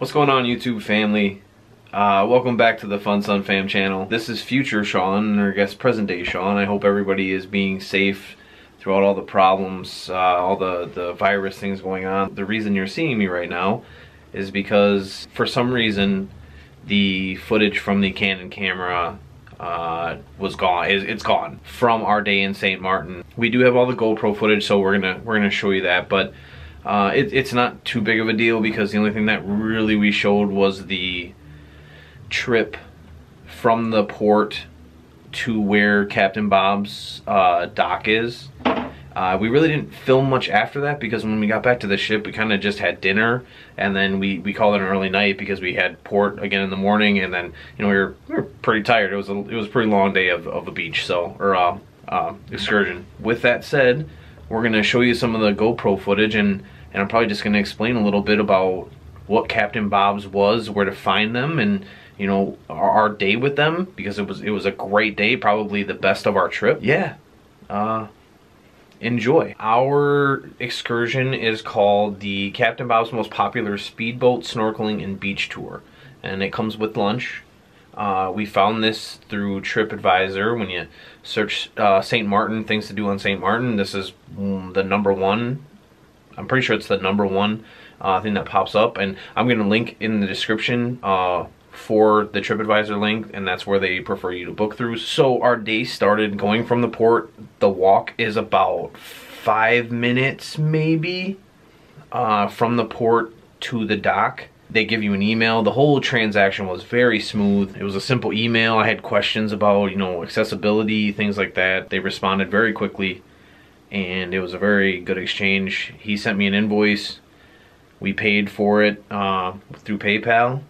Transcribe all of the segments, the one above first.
What's going on, YouTube family? Welcome back to the Fun Sun Fam channel. This is future Sean, or I guess present day Sean. I hope everybody is being safe throughout all the problems, all the virus things going on. The reason you're seeing me right now is because for some reason the footage from the Canon camera was gone. It's gone from our day in St. Martin. We do have all the GoPro footage, so we're gonna show you that, but it's not too big of a deal because the only thing that really we showed was the trip from the port to where Captain Bob's dock is. We really didn't film much after that because when we got back to the ship, we kind of just had dinner, and then we called it an early night because we had port again in the morning, and then we were pretty tired. It was a pretty long day of a beach, or excursion. With that said, we're gonna show you some of the GoPro footage, and I'm probably just gonna explain a little bit about what Captain Bob's was, where to find them, and our day with them, because it was a great day, probably the best of our trip. Yeah. Enjoy. Our excursion is called the Captain Bob's Most Popular Speedboat Snorkeling and Beach Tour, and it comes with lunch. We found this through TripAdvisor. When you search St. Martin, things to do on St. Martin, this is the #1. I'm pretty sure it's the #1 thing that pops up, and I'm going to link in the description for the TripAdvisor link, and that's where they prefer you to book through. So our day started going from the port. The walk is about 5 minutes maybe from the port to the dock. They give you an email. The whole transaction was very smooth. It was a simple email. I had questions about accessibility, things like that. They responded very quickly, and it was a very good exchange. He sent me an invoice. We paid for it through PayPal.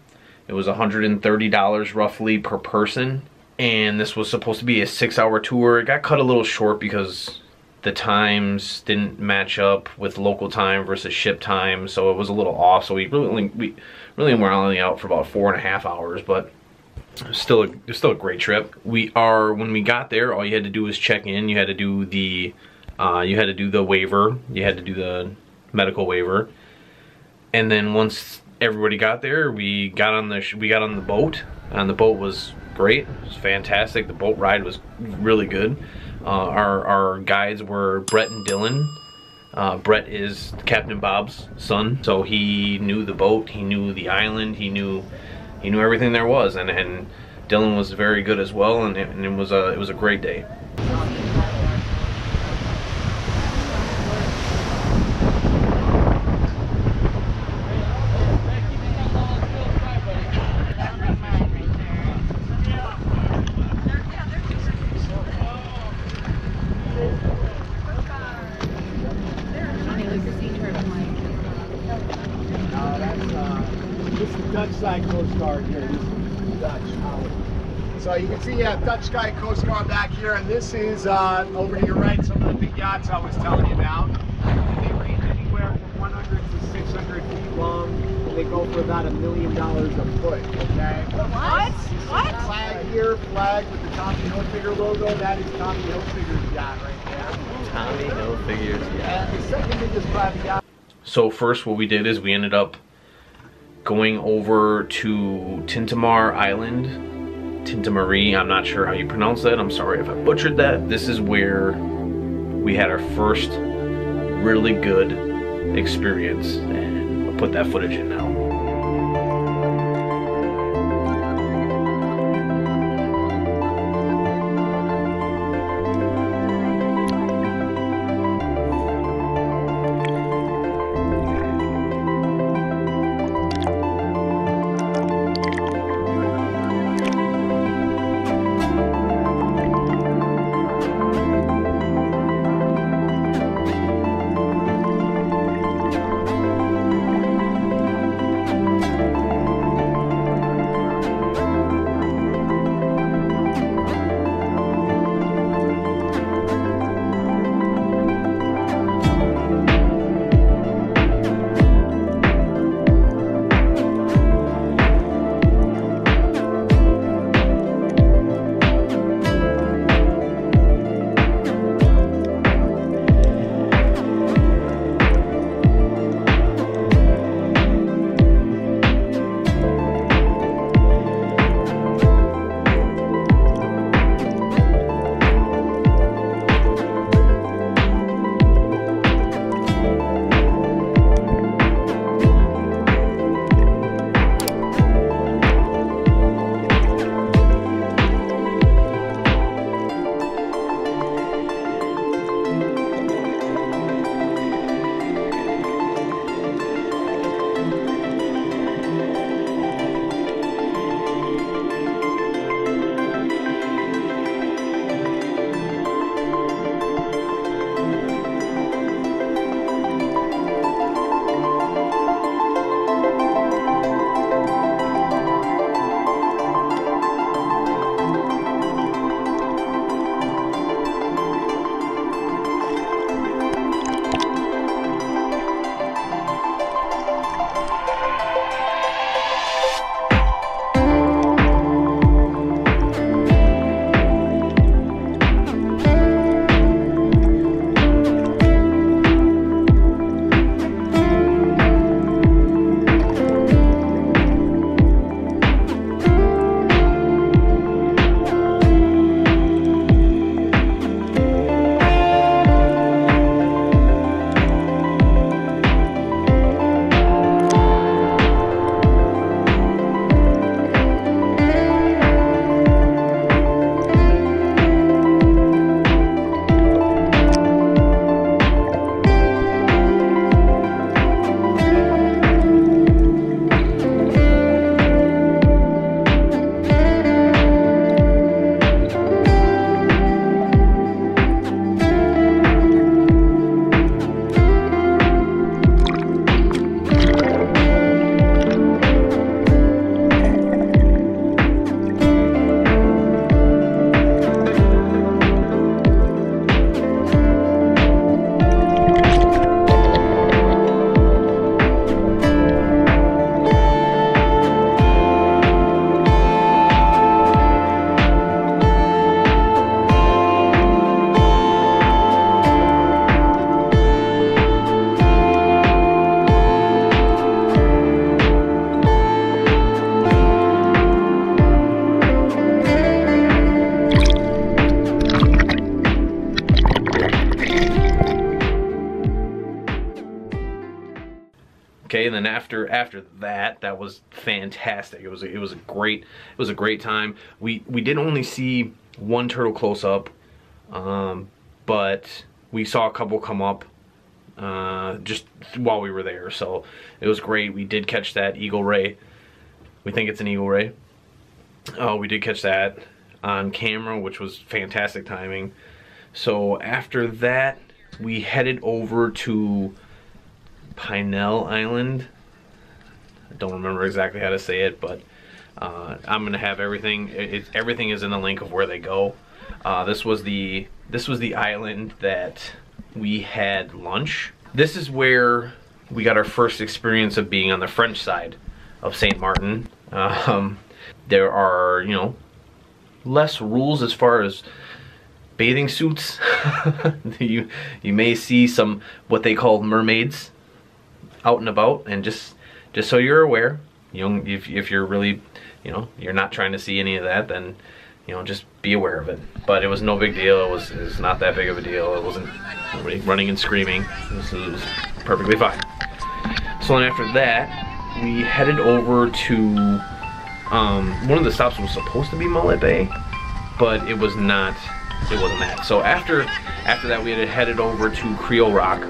It was $130 roughly per person, and this was supposed to be a 6-hour tour. It got cut a little short because the times didn't match up with local time versus ship time, so it was a little off. So we really were only out for about 4.5 hours, but still a great trip. When we got there, all you had to do was check in. You had to do the waiver. You had to do the medical waiver, and then once everybody got there, we got on the boat, and the boat was great. It was fantastic. The boat ride was really good. Our guides were Brett and Dylan. Brett is Captain Bob's son, so he knew the boat, he knew the island, he knew everything there was, and Dylan was very good as well, and it was a great day. This is the Dutch side Coast Guard here. This is Dutch. So you can see you have Dutch Sky Coast Guard back here, and this is over to your right, some of the big yachts I was telling you about. They range anywhere from 100 to 600 feet long, and they go for about $1 million a foot. Okay. What? What? Flag here, flag with the Tommy Hilfiger logo. That is Tommy Hilfiger's yacht right there. Tommy Hilfiger's yacht. And the second biggest private yacht. So first, what we did is we ended up going over to Tintamar Island, Tintamari, I'm not sure how you pronounce that, I'm sorry if I butchered that. This is where we had our first really good experience, and I'll put that footage in now. then after that, that was fantastic. It was a great time. We did only see one turtle close up, but we saw a couple come up just while we were there, so it was great. We did catch that eagle ray. We think it's an eagle ray. We did catch that on camera, which was fantastic timing. So after that, we headed over to Pinell Island. I don't remember exactly how to say it, but I'm gonna have everything. Everything is in the link of where they go. This was the island that we had lunch. This is where we got our first experience of being on the French side of St. Martin. There are, you know, less rules as far as bathing suits. you may see some what they call mermaids out and about, and just so you're aware, you know, if you're really, you know, you're not trying to see any of that, then, you know, just be aware of it. But it was no big deal. It was not that big of a deal. It wasn't nobody running and screaming. It was perfectly fine. So then after that, we headed over to one of the stops was supposed to be Mullet Bay, but it was not. It wasn't that. So after that, we had headed over to Creole Rock.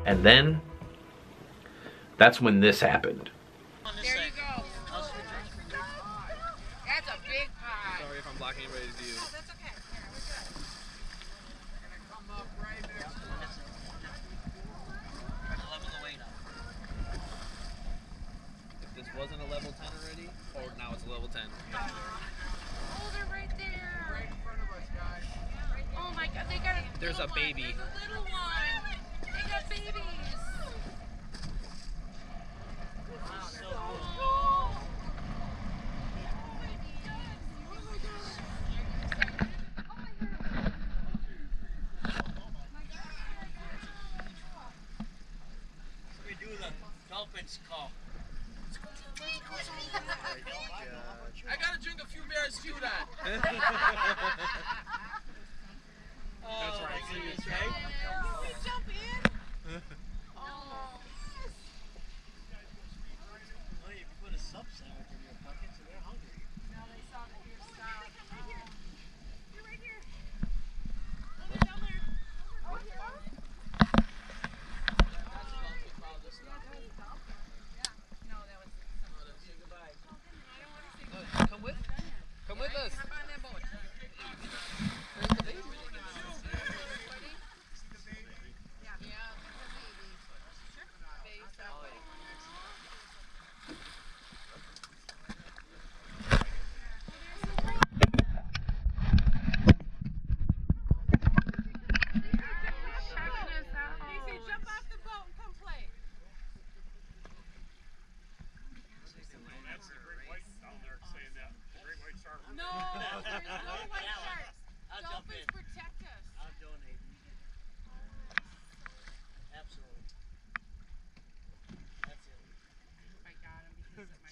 And then, that's when this happened. There you go. That's a big pie. Sorry if I'm blocking anybody's view. Oh, that's okay. Here, we're good. They're gonna come up right next to us. Level the weight up. If this wasn't a level 10 already, or now it's a level 10. Oh, they're right there. Right in front of us, guys. Oh my God, they got a There's a little baby. One. There's a little one. They got babies. Wow, they're So cool. let's do that. That's right. Can we jump in? Oh. Well, you put a sub sandwich in your pocket, so they're hungry. No, they saw that you're stopped. Come right here. You're right here. Oh, they're down there. Oh, yeah. No, that was Say goodbye. I don't want to say Come with us. hop on that boat. There's the baby. Yeah, there's a baby. Baby, stop it. He said, jump off the boat and come play. That's the great white down there saying that. The great white shark. No, there's no white sharks. I'll jump Dolphins in. protect us. I'll donate. Absolutely. That's it. I got him because of my...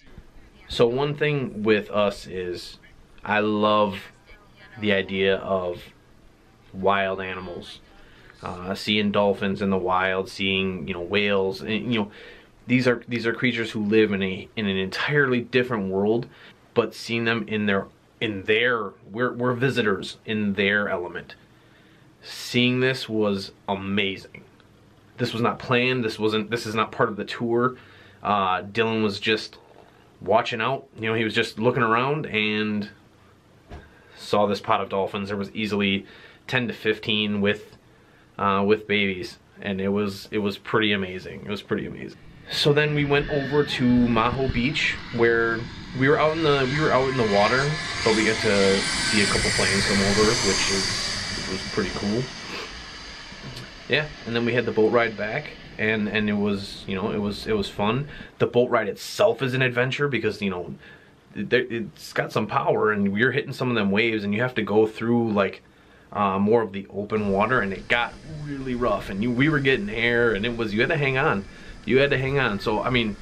So one thing with us is I love the idea of wild animals. Seeing dolphins in the wild, seeing whales, and these are creatures who live in an entirely different world, but seeing them in their we're visitors in their element. Seeing this was amazing. This was not planned. This is not part of the tour. Dylan was just watching out. He was just looking around and saw this pod of dolphins. There was easily 10 to 15 with babies, and it was pretty amazing. It was pretty amazing. So then we went over to Maho Beach, where we were out in the water, but we got to see a couple planes come over, which was pretty cool. Yeah, and then we had the boat ride back, and it was it was fun. The boat ride itself is an adventure because it's got some power, and you're hitting some of them waves, and you have to go through like more of the open water, and it got really rough, and we were getting air, and you had to hang on. You had to hang on. So I mean,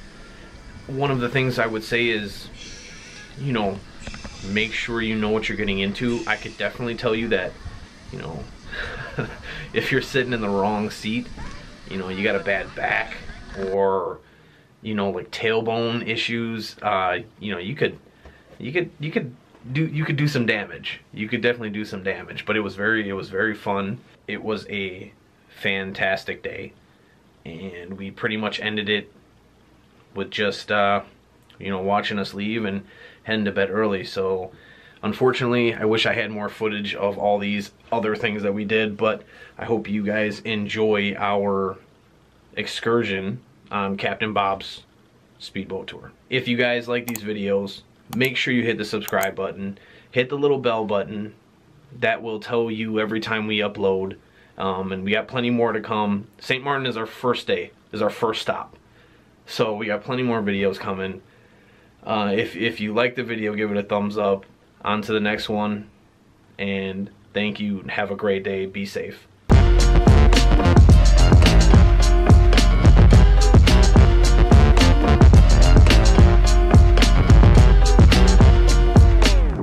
one of the things I would say is, make sure you know what you're getting into. I could definitely tell you that, if you're sitting in the wrong seat, you got a bad back, or like tailbone issues, you could do some damage. You could definitely do some damage, but it was very fun. It was a fantastic day, and we pretty much ended it with just watching us leave and heading to bed early. So unfortunately, I wish I had more footage of all these other things that we did, but I hope you guys enjoy our excursion on Captain Bob's speedboat tour. If you guys like these videos, make sure you hit the subscribe button, hit the little bell button. That will tell you every time we upload, and we got plenty more to come. St. Maarten is our first stop, so we got plenty more videos coming. If you like the video, give it a thumbs up. On to the next one, and thank you. Have a great day. Be safe.